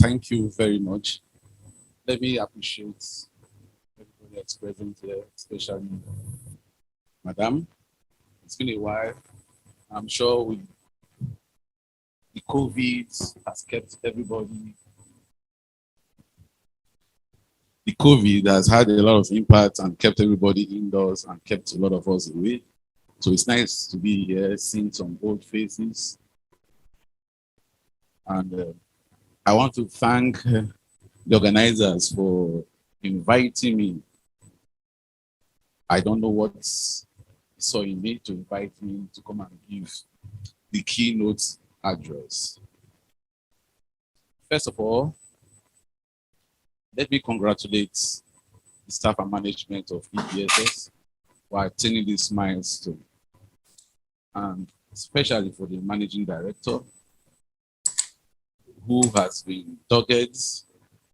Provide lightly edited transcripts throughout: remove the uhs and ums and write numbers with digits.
Thank you very much. Let me appreciate everybody that's present here, especially Madam. It's been a while. I'm sure the COVID has kept everybody. The COVID has had a lot of impact and kept everybody indoors and kept a lot of us away. So it's nice to be here, seeing some old faces. And I want to thank the organizers for inviting me. I don't know what saw in me to invite me to come and give the keynote address. First of all, let me congratulate the staff and management of EPSS for attaining this milestone, and especially for the managing director, who has been dogged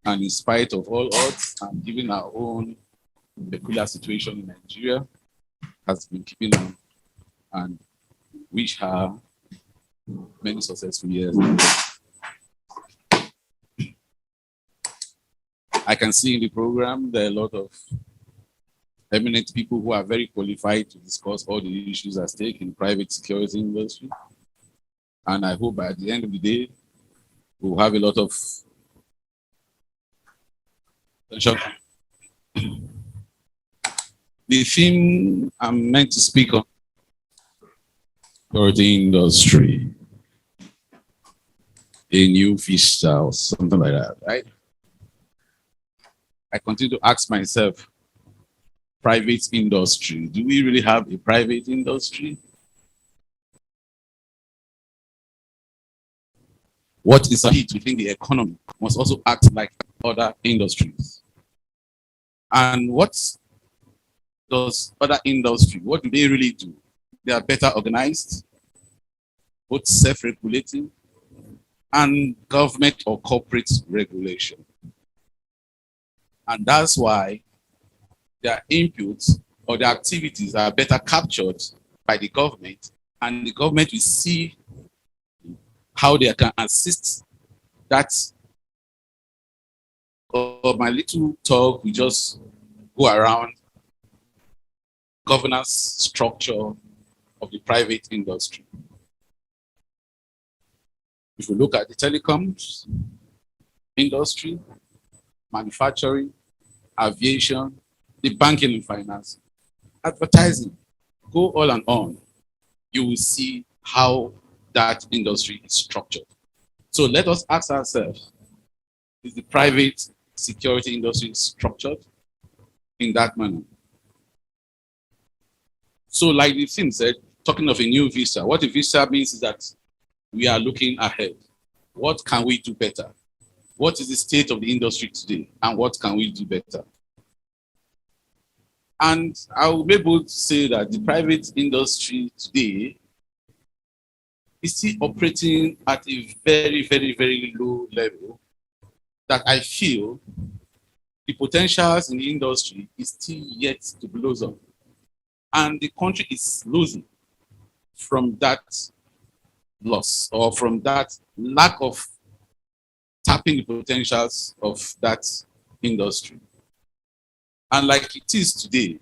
and in spite of all odds and given our own peculiar situation in Nigeria, has been keeping on, and wish her many successful years. I can see in the program there are a lot of eminent people who are very qualified to discuss all the issues at stake in the private security industry. And I hope by the end of the day, we'll have a lot of attention. The theme I'm meant to speak on, security industry, a new Vista or something like that, right? I continue to ask myself, private industry, do we really have a private industry? What is a heat within the economy must also act like other industries. And what does other industry, what do they really do? They are better organized, both self-regulating and government or corporate regulation. And that's why their inputs or their activities are better captured by the government, and the government will see how they can assist that. My little talk, we just go around governance structure of the private industry. If we look at the telecoms industry, manufacturing, aviation, the banking and finance, advertising, go all and on, you will see how that industry is structured. So let us ask ourselves, is the private security industry structured in that manner? So like the thing said, talking of a new Vista, what a Vista means is that we are looking ahead. What can we do better? What is the state of the industry today, and what can we do better? And I will be able to say that the private industry today is still operating at a very, very, very low level, that I feel the potentials in the industry is still yet to blossom. And the country is losing from that loss, or from that lack of tapping the potentials of that industry. And like it is today,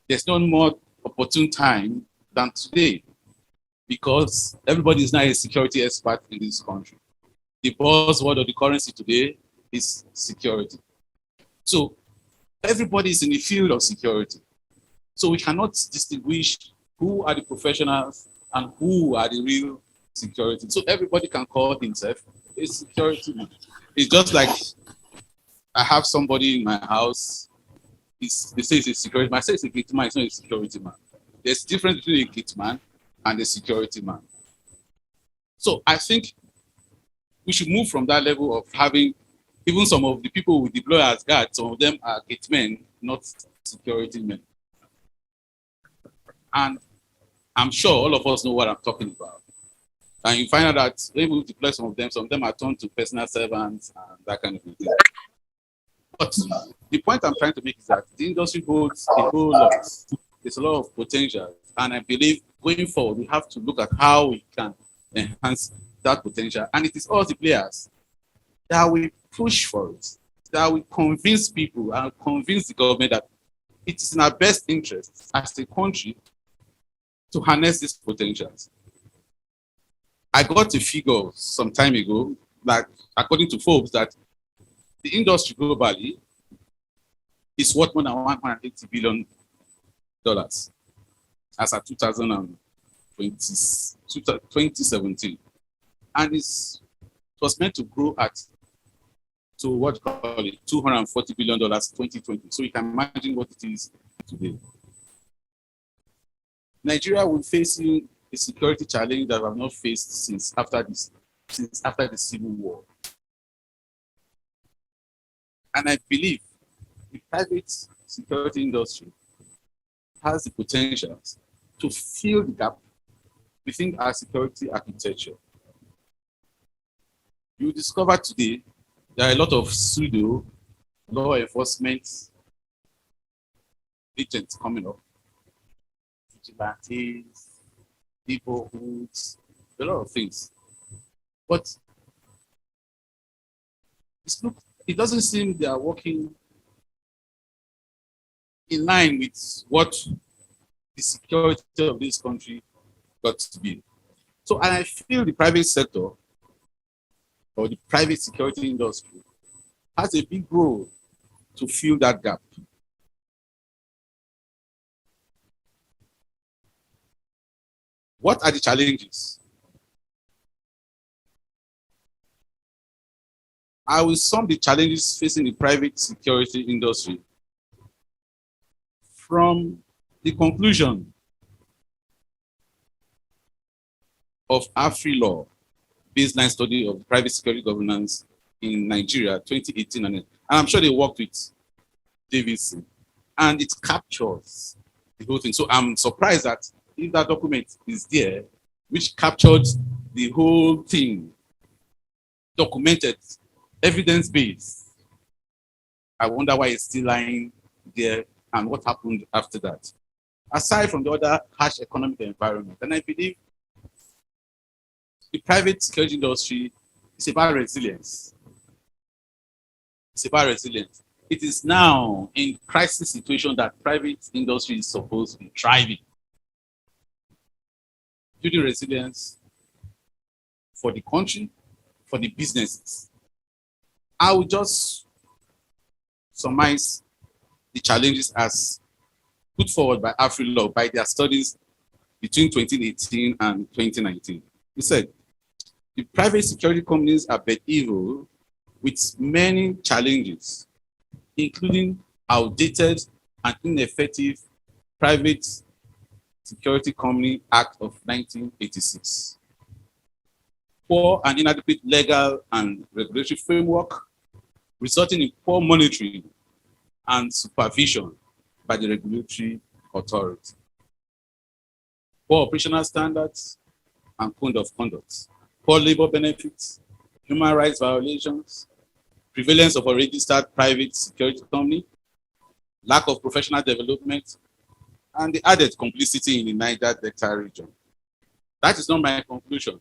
there's no more opportune time than today, because everybody is now a security expert in this country. The buzzword of the currency today is security. So everybody is in the field of security. So we cannot distinguish who are the professionals and who are the real security. So everybody can call himself a security man. It's just like I have somebody in my house, they say it's a security man. I say it's a gate man, it's not a security man. There's a difference between a gate man and a security man. So I think we should move from that level of having, even some of the people we deploy as guards, some of them are gate men, not security men. And I'm sure all of us know what I'm talking about. And you find out that when we deploy some of them are turned to personal servants and that kind of thing. But the point I'm trying to make is that the industry holds a whole lot. There's a lot of potential. And I believe going forward, we have to look at how we can enhance that potential. And it is all the players. that we push for it, that we convince people and convince the government that it is in our best interest as a country to harness these potentials. I got a figure some time ago, that according to Forbes, that the industry globally is worth more than $180 billion as of 2017. And it was meant to grow to what you call it, $240 billion 2020. So you can imagine what it is today. Nigeria will face a security challenge that we have not faced since after the Civil War. And I believe the private security industry has the potential to fill the gap within our security architecture. You discover today there are a lot of pseudo law enforcement agents coming up, vigilantes, neighborhoods, a lot of things. But it doesn't seem they are working in line with what the security of this country got to be. So I feel the private sector or the private security industry has a big role to fill that gap. What are the challenges? I will sum the challenges facing the private security industry from the conclusion of AfriLaw baseline study of private security governance in Nigeria, 2018, and I'm sure they worked with Davidson, and it captures the whole thing. So I'm surprised that if that document is there, which captured the whole thing, documented, evidence-based, I wonder why it's still lying there and what happened after that. Aside from the other harsh economic environment, and I believe the private security industry is about resilience. It's about resilience. It is now in crisis situation that private industry is supposed to be thriving. Building resilience for the country, for the businesses. I will just surmise the challenges as put forward by AfriLaw by their studies between 2018 and 2019. He said, the private security companies are but evil with many challenges, including outdated and ineffective Private Security Company Act of 1986, poor and inadequate legal and regulatory framework, resulting in poor monitoring and supervision by the regulatory authority, poor operational standards and code of conduct, poor labor benefits, human rights violations, prevalence of a registered private security company, lack of professional development, and the added complicity in the Niger Delta region. That is not my conclusion.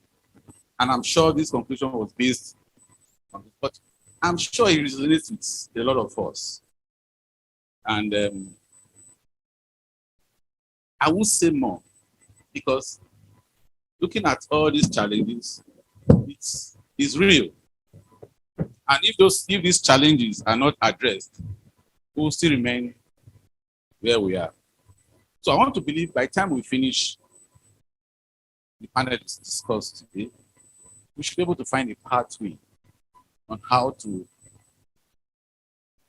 And I'm sure this conclusion was based on it, but I'm sure it resonates with a lot of us. And I won't say more because looking at all these challenges, it's real. And if these challenges are not addressed, we will still remain where we are. So I want to believe by the time we finish the panel discussed today, we should be able to find a pathway on how to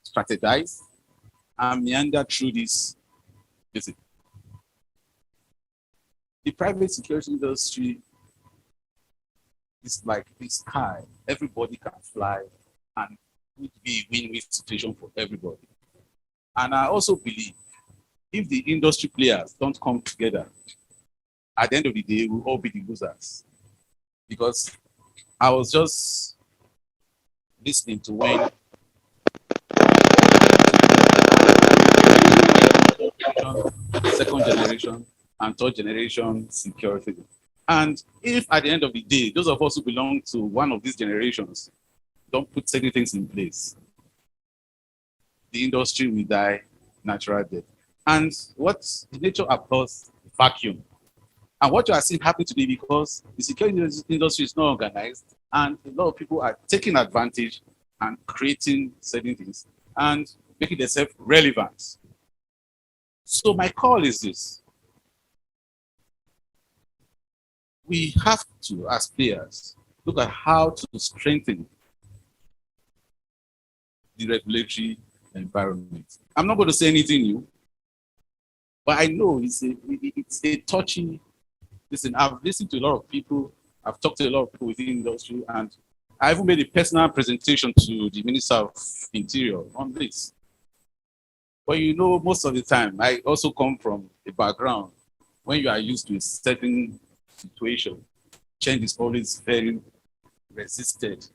strategize and meander through this visit. The private security industry is like the sky. Everybody can fly and it would be a win-win situation for everybody. And I also believe if the industry players don't come together, at the end of the day, we'll all be the losers. Because I was just listening to when second generation and third generation security. And if at the end of the day, those of us who belong to one of these generations don't put certain things in place, the industry will die natural death. And what the nature applauds vacuum. And what you are seeing happen today because the security industry is not organized and a lot of people are taking advantage and creating certain things and making themselves relevant. So my call is this. We have to, as players, look at how to strengthen the regulatory environment. I'm not going to say anything new, but I know it's a touchy. Listen, I've listened to a lot of people. I've talked to a lot of people within the industry, and I even made a personal presentation to the Minister of Interior on this. But you know, most of the time, I also come from a background when you are used to a certain situation, change is always very resisted.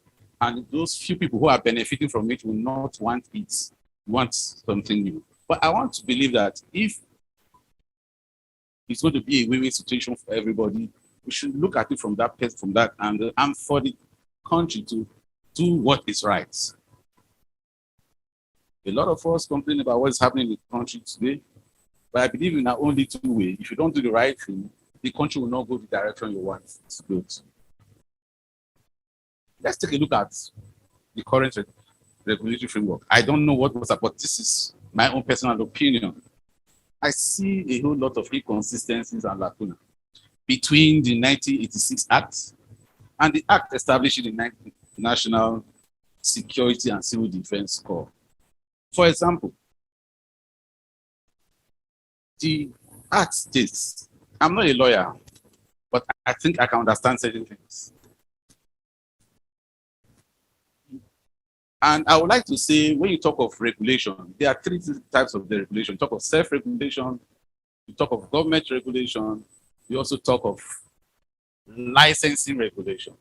And those few people who are benefiting from it will not want it, want something new. But I want to believe that if it's going to be a win-win situation for everybody, we should look at it from that angle and for the country to do what is right. A lot of us complain about what's happening in the country today, but I believe in only two ways. If you don't do the right thing, the country will not go the direction you want it to go to. Let's take a look at the current regulatory framework. I don't know what was up, but this is my own personal opinion. I see a whole lot of inconsistencies and lacuna between the 1986 Act and the Act establishing the National Security and Civil Defense Corps. For example, the Act states, I'm not a lawyer, but I think I can understand certain things. And I would like to say, when you talk of regulation, there are three types of the regulation. You talk of self-regulation, you talk of government regulation, you also talk of licensing regulation.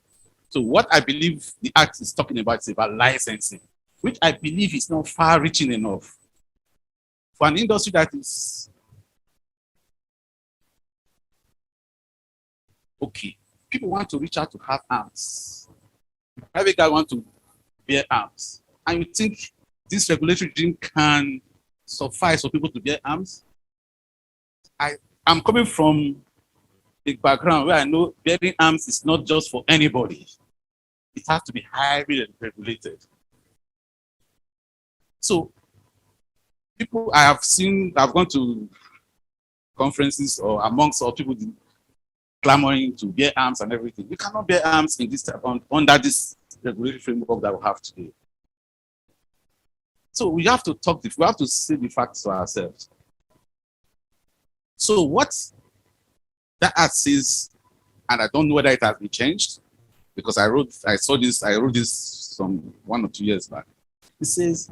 So what I believe the Act is talking about is about licensing, which I believe is not far-reaching enough for an industry that is okay. People want to reach out to have arms. Private guy want to bear arms. And you think this regulatory regime can suffice for people to bear arms? I'm coming from a background where I know bearing arms is not just for anybody. It has to be highly regulated. So people I've gone to conferences or amongst all people clamoring to bear arms and everything. You cannot bear arms in this under this regulatory framework that we have today. So we have to say the facts to ourselves. So what that Act says, and I don't know whether it has been changed, because I wrote this some 1 or 2 years back. It says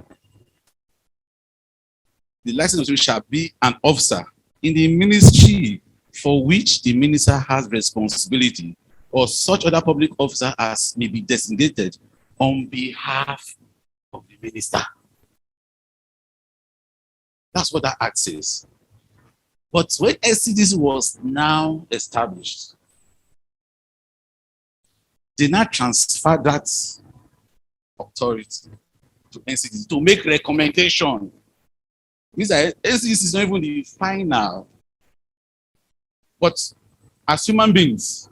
the licensee shall be an officer in the ministry for which the minister has responsibility, or such other public officer as may be designated on behalf of the minister. That's what that Act says. But when NCDC was now established, they now transfer that authority to NCDC to make recommendation. Means that NCDC is not even the final. But as human beings,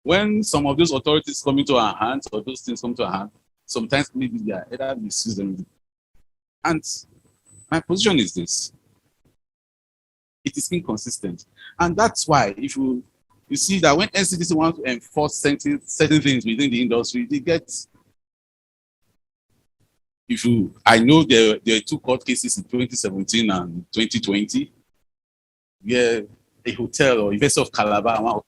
when some of those authorities come into our hands or those things come to our hand, sometimes maybe they are either misuse them. And my position is this. It is inconsistent. And that's why if you see that when NCDC wants to enforce certain things within the industry, they get, I know there are 2 court cases in 2017 and 2020, where a hotel or University of Calabar,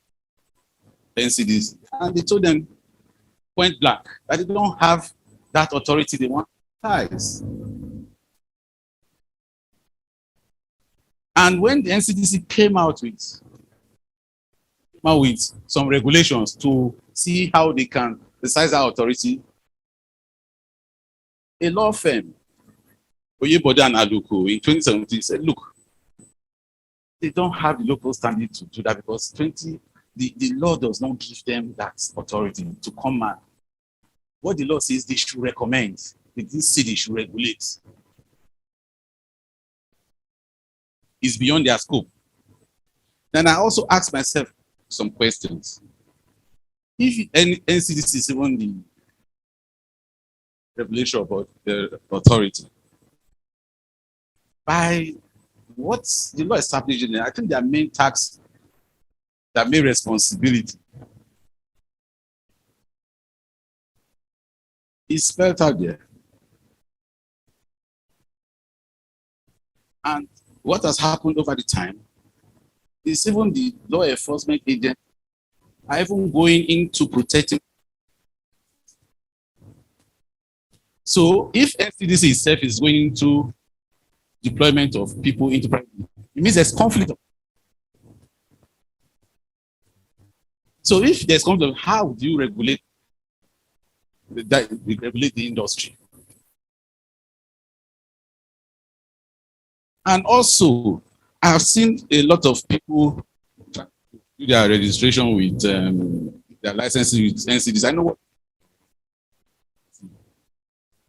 NCDC, and they told them point blank that they don't have that authority they want ties. And when the NCDC came out with some regulations to see how they can exercise that authority, a law firm, Oyebode and Aluko, in 2017 said, look, they don't have the local standing to do that because the law does not give them that authority to come and what the law says they should recommend. They didn't say they should regulate. It's beyond their scope. Then I also ask myself some questions. If any NCDC is even the regulation about the authority, by what's the law establishing? I think their main task, their main responsibility is spelled out there. And what has happened over the time is even the law enforcement agents are even going into protecting. So if NCDC itself is going into deployment of people into private, it means there's conflict. So if there's conflict, how do you regulate the industry? And also, I've seen a lot of people do their registration with their licenses with NCDs. I know what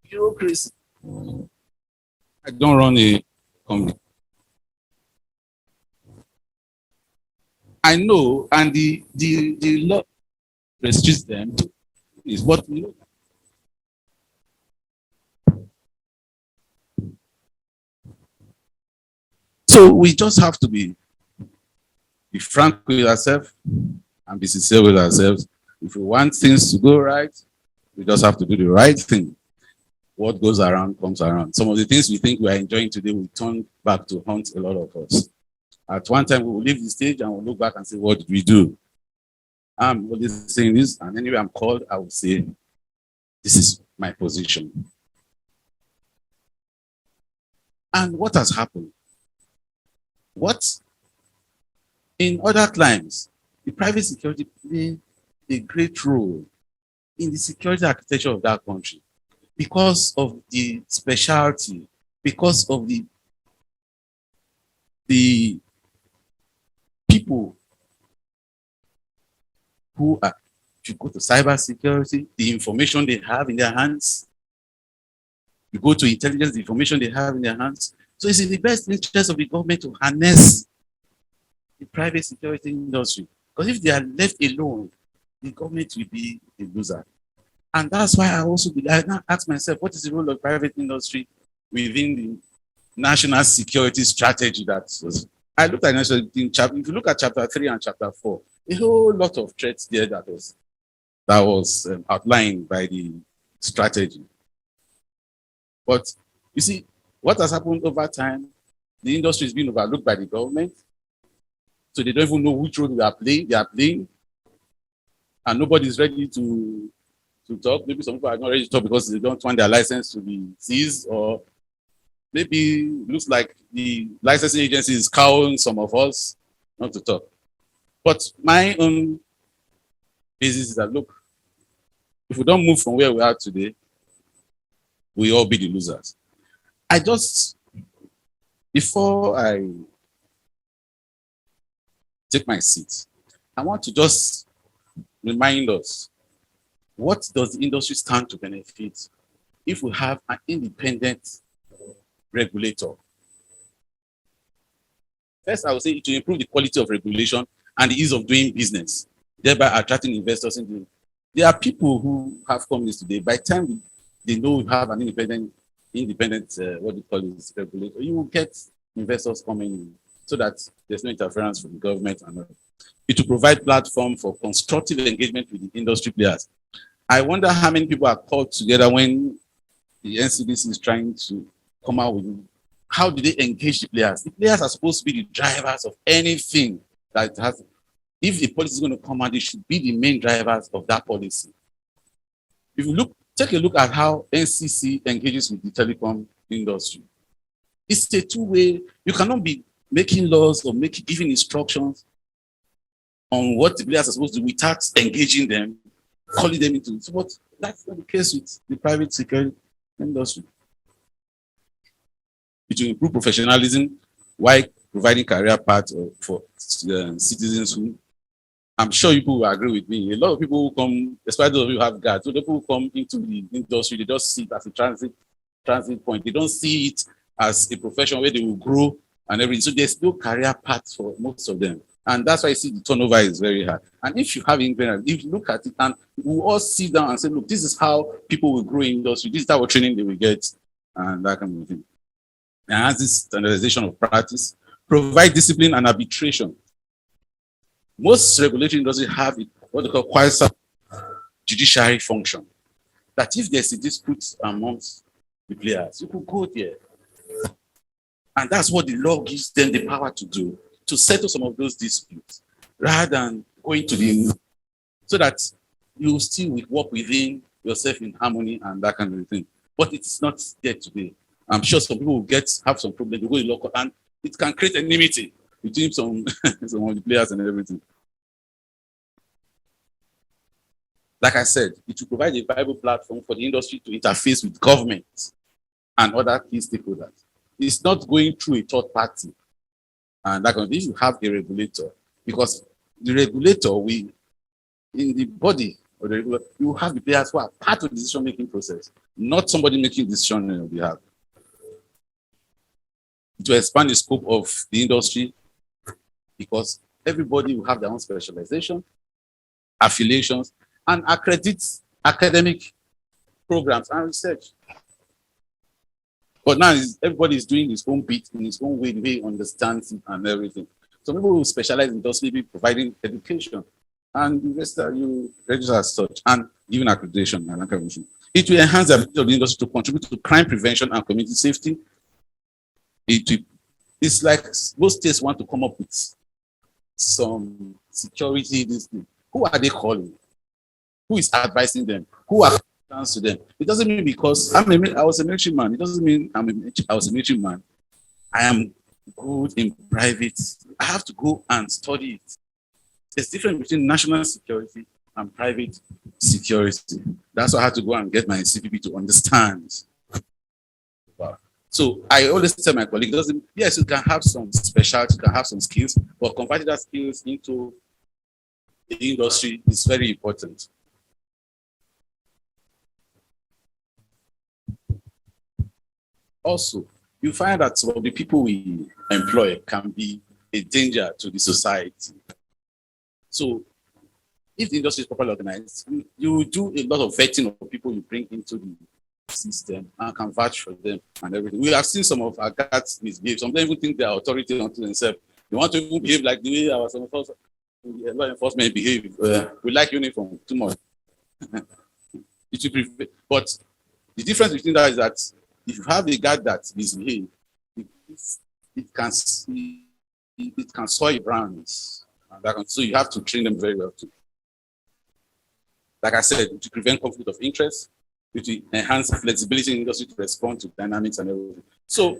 bureaucracy. I don't run a company. I know, and the law restricts them to is what we know. So we just have to be frank with ourselves and be sincere with ourselves. If we want things to go right, we just have to do the right thing. What goes around comes around. Some of the things we think we are enjoying today will turn back to haunt a lot of us. At one time, we will leave the stage and we'll look back and say, what did we do? I'm always saying this, and anyway I'm called, I will say, this is my position. And what has happened? What in other climes, the private security play a great role in the security architecture of that country because of the specialty, because of the people who are, if you go to cyber security, the information they have in their hands, you go to intelligence, the information they have in their hands. So it's in the best interest of the government to harness the private security industry. Because if they are left alone, the government will be a loser. And that's why I now ask myself, what is the role of private industry within the national security strategy that was? I looked at national in chapter. If you look at chapter 3 and chapter 4, a whole lot of threats there that was outlined by the strategy. But you see, what has happened over time, the industry is being overlooked by the government. So they don't even know which role they are playing. And nobody is ready to talk. Maybe some people are not ready to talk because they don't want their license to be seized, or maybe it looks like the licensing agency is cowing some of us not to talk. But my own basis is that, look, if we don't move from where we are today, we all be the losers. Before I take my seat, I want to just remind us, what does the industry stand to benefit if we have an independent regulator? First, I would say it will improve the quality of regulation and the ease of doing business, thereby attracting investors into. There are people who have companies today. By the time they know you have an independent, what do you call it, regulator, you will get investors coming in so that there's no interference from the government. And it will provide platform for constructive engagement with the industry players. I wonder how many people are called together when the NCDC is trying to come out with, how do they engage the players? The players are supposed to be the drivers of anything that has. If the policy is going to come out, they should be the main drivers of that policy. If you take a look at how NCC engages with the telecom industry. It's a two-way. You cannot be making laws or giving instructions on what the players are supposed to do without engaging them, calling them into it. But that's not the case with the private security industry. It will improve professionalism while providing career paths for citizens who I'm sure people will agree with me. A lot of people who come, especially those who have guards, so the people who come into the industry, they just see it as a transit point. They don't see it as a profession where they will grow and everything. So there's no career path for most of them. And that's why you see the turnover is very high. And if you have investment, if you look at it and we all sit down and say, look, this is how people will grow in industry, this is how training they will get, and that kind of thing. And this standardization of practice, provide discipline and arbitration. Most regulatory industries have what they call quasi judiciary function. That if there's a dispute amongst the players, you could go there. And that's what the law gives them the power to do, to settle some of those disputes, rather than going to the, so that you still work within yourself in harmony and that kind of thing. But it's not there today. I'm sure some people will have some problems, they go in local, and it can create enmity between some of the players and everything. Like I said, it will provide a viable platform for the industry to interface with government and other key stakeholders. It's not going through a third party. And that if you have a regulator, because the regulator will, in the body of the regulator, you have the players who are part of the decision-making process, not somebody making decision on your behalf. To expand the scope of the industry, because everybody will have their own specialization, affiliations, and accredit academic programs and research. But now everybody is doing his own bit in his own way, the way he understands it and everything. Some people who specialize in just maybe providing education, and the rest you register as such, and giving accreditation and accreditation. It will enhance the ability of the industry to contribute to crime prevention and community safety. It's like most states want to come up with some security. Who are they calling? Who is advising them? Who are to them? It doesn't mean because I was a military man. It doesn't mean I was a military man. I am good in private. I have to go and study it. There's difference between national security and private security. That's why I had to go and get my CPP to understand. So I always tell my colleagues, yes, you can have some specialty, you can have some skills, but converting that skills into the industry is very important. Also, you find that some of the people we employ can be a danger to the society. So, if the industry is properly organized, you do a lot of vetting of people you bring into the system and can vouch for them and everything. We have seen some of our guards misbehave. Some of them even think they are authority unto themselves. They want to even behave like the way our law enforcement behave. We like uniform too much. But the difference between that is that if you have a guard that misbehaves, it can soil brands. So you have to train them very well too. Like I said, to prevent conflict of interest, to enhance flexibility in the industry to respond to dynamics and everything. So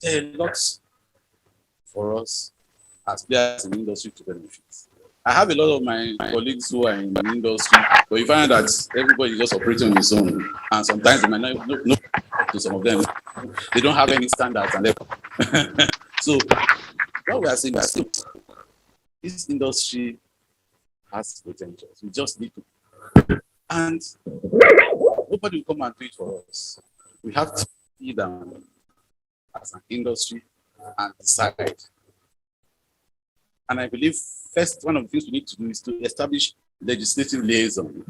there are lots for us as players in the industry to benefit. I have a lot of my colleagues who are in the industry, but you find that everybody is just operating on his own, and sometimes they might not know to some of them. They don't have any standards and everything. So what we are saying is this industry has potential. We just need to, and nobody will come and do it for us. We have to sit down as an industry and decide. And I believe first, one of the things we need to do is to establish legislative liaison.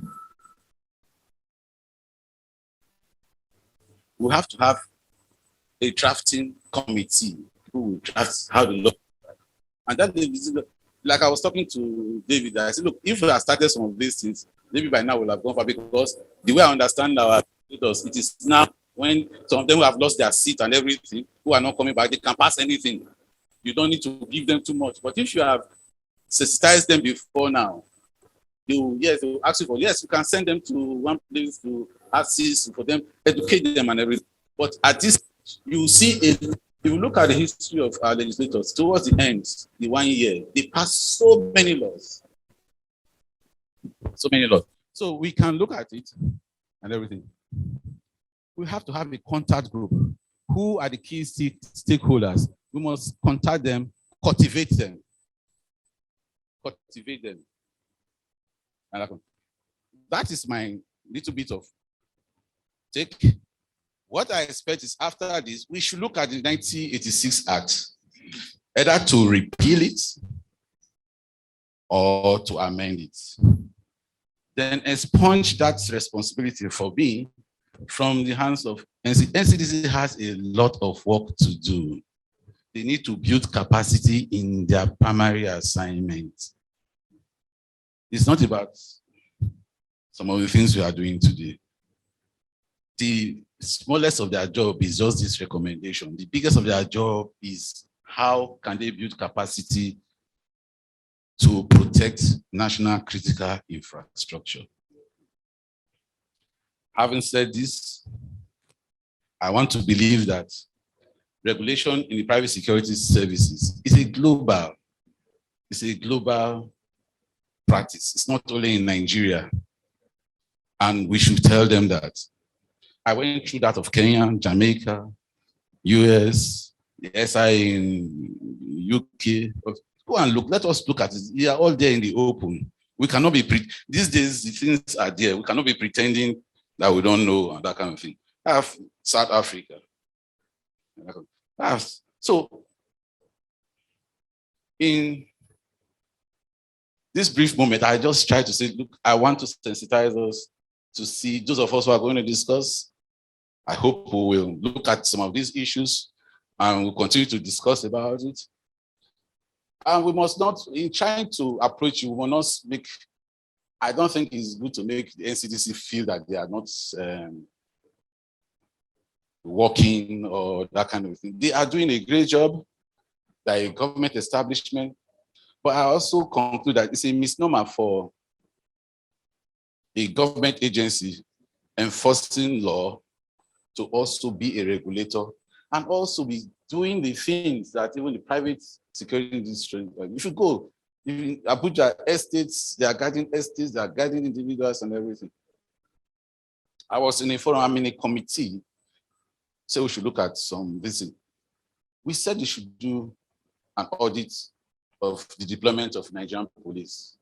We have to have a drafting committee who will draft how the law. And that, like I was talking to David, I said, look, if we have started some of these things, maybe by now we'll have gone far, because the way I understand our leaders, it is now when some of them who have lost their seat and everything, who are not coming back, they can pass anything. You don't need to give them too much. But if you have sensitized them before now, they will ask you for, yes, you can send them to one place to assist for them, educate them and everything. But at this, you see, if you look at the history of our legislators, towards the end, the 1 year, they passed so many laws. So many laws. So we can look at it and everything. We have to have a contact group. Who are the key stakeholders? We must contact them cultivate them. Cultivate them. And that is my little bit of take. What I expect is after this, we should look at the 1986 Act, either to repeal it or to amend it. Then expunge that responsibility for being from the hands of NCDC. NCDC has a lot of work to do. They need to build capacity in their primary assignment. It's not about some of the things we are doing today. The smallest of their job is just this recommendation. The biggest of their job is how can they build capacity to protect national critical infrastructure. Having said this, I want to believe that regulation in the private security services is a global practice. It's not only in Nigeria. And we should tell them that. I went through that of Kenya, Jamaica, US, the SI in UK. Go and look, let us look at it. We are all there in the open. We cannot be, these days the things are there. We cannot be pretending that we don't know and that kind of thing. I have South Africa. So in this brief moment, I just try to say, look, I want to sensitize us to see those of us who are going to discuss. I hope we will look at some of these issues and we'll continue to discuss about it. And we must not, in trying to approach you, we must not make, I don't think it's good to make the NCDC feel that they are not working or that kind of thing. They are doing a great job. They're a government establishment. But I also conclude that it's a misnomer for a government agency enforcing law to also be a regulator and also be doing the things that even the private security industry, if you go, in Abuja estates, they are guiding estates, they are guiding individuals and everything. I was in a forum, I'm in a committee, so we should look at some visit. We said we should do an audit of the deployment of Nigerian police.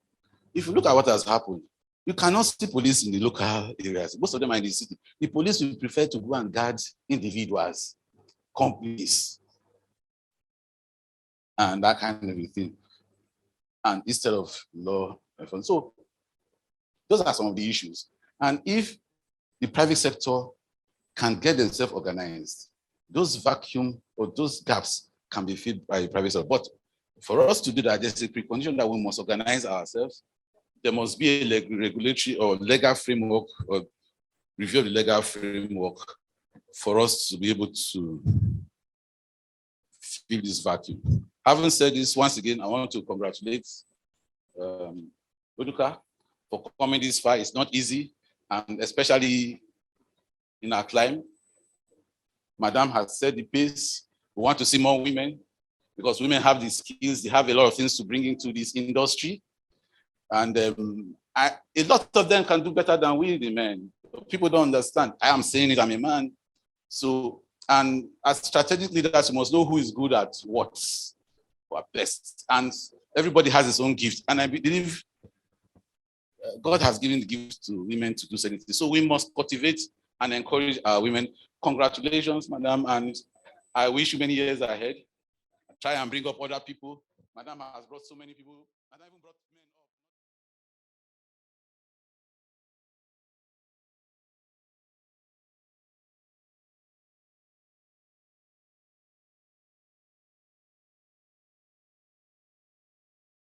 If you look at what has happened, you cannot see police in the local areas. Most of them are in the city. The police will prefer to go and guard individuals, companies, and that kind of thing. And instead of law enforcement. So those are some of the issues. And if the private sector can get themselves organized, those vacuum or those gaps can be filled by the private sector. But for us to do that, there's a precondition that we must organize ourselves. There must be a regulatory or legal framework or review of the legal framework for us to be able to fill this vacuum. Having said this, once again, I want to congratulate Oduka for coming this far. It's not easy, and especially in our climate. Madam has set the pace. We want to see more women because women have the skills. They have a lot of things to bring into this industry. And a lot of them can do better than we, the men. People don't understand. I am saying it, I'm a man. So, and as strategic leaders, you must know who is good at what, or best. And everybody has his own gift. And I believe God has given the gift to women to do certain things. So we must cultivate and encourage our women. Congratulations, madam. And I wish you many years ahead. Try and bring up other people. Madam has brought so many people. Madam even brought